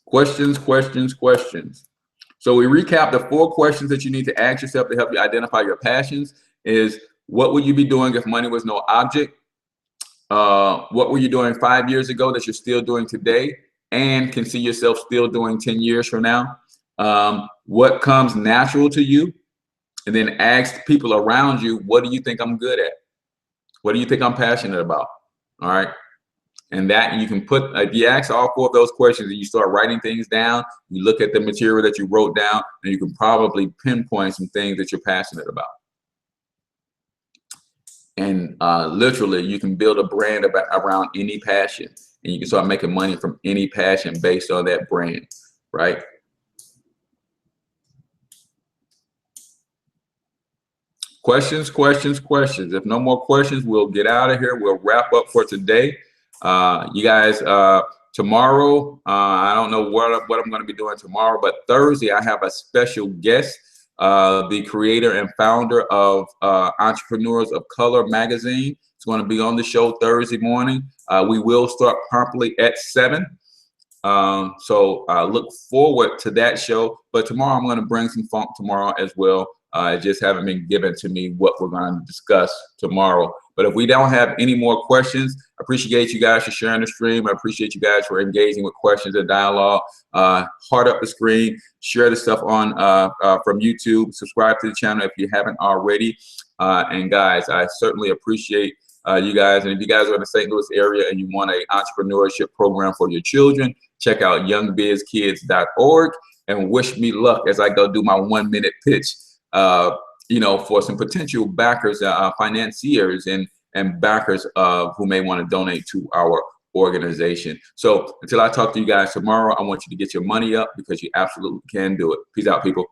Questions. So we recap the 4 questions that you need to ask yourself to help you identify your passions. Is what would you be doing if money was no object? What were you doing 5 years ago that you're still doing today and can see yourself still doing 10 years from now? What comes natural to you? And then ask people around you, what do you think I'm good at? What do you think I'm passionate about? All right. And that you can put, if you ask all 4 of those questions and you start writing things down, you look at the material that you wrote down, and you can probably pinpoint some things that you're passionate about. And literally, you can build a brand around any passion, and you can start making money from any passion based on that brand, right? Questions. If no more questions, we'll get out of here. We'll wrap up for today. You guys, tomorrow, I don't know what I'm going to be doing tomorrow, but Thursday, I have a special guest. The creator and founder of Entrepreneurs of Color magazine. It's going to be on the show Thursday morning. We will start promptly at 7. So look forward to that show. But tomorrow I'm going to bring some funk tomorrow as well. It just haven't been given to me what we're going to discuss tomorrow. But if we don't have any more questions, I appreciate you guys for sharing the stream. I appreciate you guys for engaging with questions and dialogue. Heart up the screen, share the stuff on from YouTube, subscribe to the channel if you haven't already. And guys, I certainly appreciate you guys. And if you guys are in the St. Louis area and you want an entrepreneurship program for your children, check out youngbizkids.org and wish me luck as I go do my 1-minute pitch. You know, for some potential backers, financiers, and backers who may want to donate to our organization. So until I talk to you guys tomorrow, I want you to get your money up, because you absolutely can do it. Peace out, people.